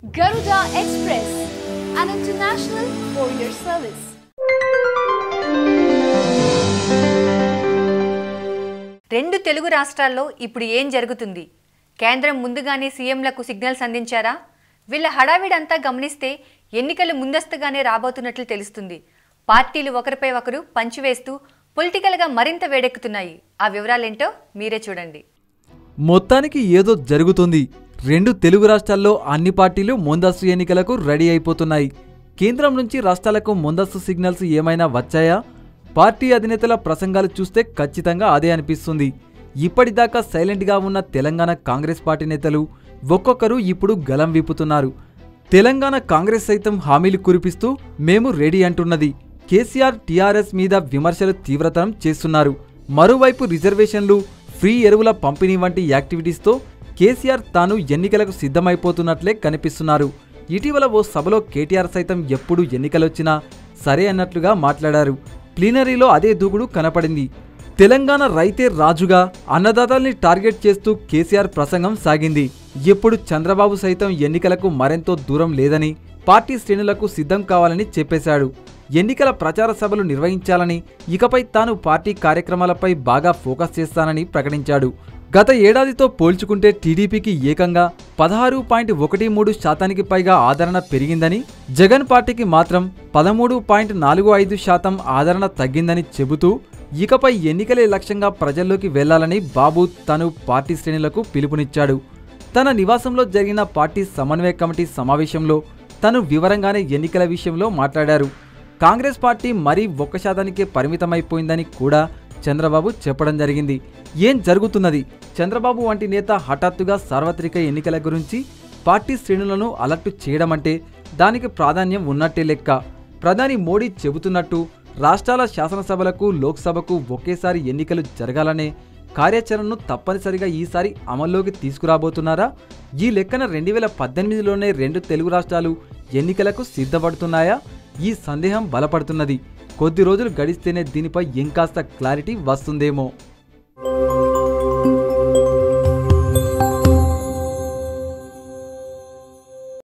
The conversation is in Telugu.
Garuda Express, an international courier service. రెండు తెలుగు రాష్ట్రాల్లో ఇప్పుడు ఏం జరుగుతుంది? కేంద్రం ముందుగానే సీఎంలకు సిగ్నల్స్ అందించారా? వీళ్ళ హడావిడంతా గమనిస్తే ఎన్నికలు ముందస్తుగానే రాబోతున్నట్లు తెలుస్తుంది. పార్టీలు ఒకరిపై ఒకరు పంచివేస్తూ పొలిటికల్గా మరింత వేడెక్కుతున్నాయి. ఆ వివరాలేంటో మీరే చూడండి. మొత్తానికి ఏదో జరుగుతుంది. రెండు తెలుగు రాష్ట్రాల్లో అన్ని పార్టీలు ముందస్తు ఎన్నికలకు రెడీ అయిపోతున్నాయి. కేంద్రం నుంచి రాష్ట్రాలకు ముందస్తు సిగ్నల్స్ ఏమైనా వచ్చాయా? పార్టీ అధినేతల ప్రసంగాలు చూస్తే ఖచ్చితంగా అదే అనిపిస్తుంది. ఇప్పటిదాకా సైలెంట్గా ఉన్న తెలంగాణ కాంగ్రెస్ పార్టీ నేతలు ఒక్కొక్కరు ఇప్పుడు గలం విప్పుతున్నారు. తెలంగాణ కాంగ్రెస్ సైతం హామీలు కురిపిస్తూ మేము రెడీ అంటున్నది. కేసీఆర్ టీఆర్ఎస్ మీద విమర్శలు తీవ్రతరం చేస్తున్నారు. మరోవైపు రిజర్వేషన్లు, ఫ్రీ ఎరువుల పంపిణీ వంటి యాక్టివిటీస్తో కేసీఆర్ తాను ఎన్నికలకు సిద్ధమైపోతున్నట్లే కనిపిస్తున్నారు. ఇటీవల ఓ సభలో కేటీఆర్ సైతం ఎప్పుడు ఎన్నికలొచ్చినా సరే అన్నట్లుగా మాట్లాడారు. ప్లీనరీలో అదే దూకుడు కనపడింది. తెలంగాణ రైతే రాజుగా అన్నదాతల్ని టార్గెట్ చేస్తూ కేసీఆర్ ప్రసంగం సాగింది. ఎప్పుడు చంద్రబాబు సైతం ఎన్నికలకు మరెంతో దూరం లేదని, పార్టీ శ్రేణులకు సిద్ధం కావాలని చెప్పేశాడు. ఎన్నికల ప్రచార సభలు నిర్వహించాలని, ఇకపై తాను పార్టీ కార్యక్రమాలపై బాగా ఫోకస్ చేస్తానని ప్రకటించాడు. గత ఏడాదితో పోల్చుకుంటే టీడీపీకి ఏకంగా 16.13% పైగా ఆదరణ పెరిగిందని, జగన్ పార్టీకి మాత్రం 13.45% ఆదరణ తగ్గిందని చెబుతూ ఇకపై ఎన్నికలే లక్ష్యంగా ప్రజల్లోకి వెళ్లాలని బాబు తను పార్టీ శ్రేణులకు పిలుపునిచ్చాడు. తన నివాసంలో జరిగిన పార్టీ సమన్వయ కమిటీ సమావేశంలో తను వివరంగానే ఎన్నికల విషయంలో మాట్లాడారు. కాంగ్రెస్ పార్టీ మరీ 1%కే పరిమితమైపోయిందని కూడా చంద్రబాబు చెప్పడం జరిగింది. ఏం జరుగుతున్నది? చంద్రబాబు వంటి నేత హఠాత్తుగా సార్వత్రిక ఎన్నికల గురించి పార్టీ శ్రేణులను అలర్ట్ చేయడమంటే దానికి ప్రాధాన్యం ఉన్నట్టే లెక్క. ప్రధాని మోడీ చెబుతున్నట్టు రాష్ట్రాల శాసనసభలకు, లోక్సభకు ఒకేసారి ఎన్నికలు జరగాలనే కార్యాచరణను తప్పనిసరిగా ఈసారి అమల్లోకి తీసుకురాబోతున్నారా? ఈ లెక్కన 2018లోనే రెండు తెలుగు రాష్ట్రాలు ఎన్నికలకు సిద్ధపడుతున్నాయా? ఈ సందేహం బలపడుతున్నది. కొద్ది రోజులు గడిస్తేనే దీనిపై ఇంకాస్త క్లారిటీ వస్తుందేమో.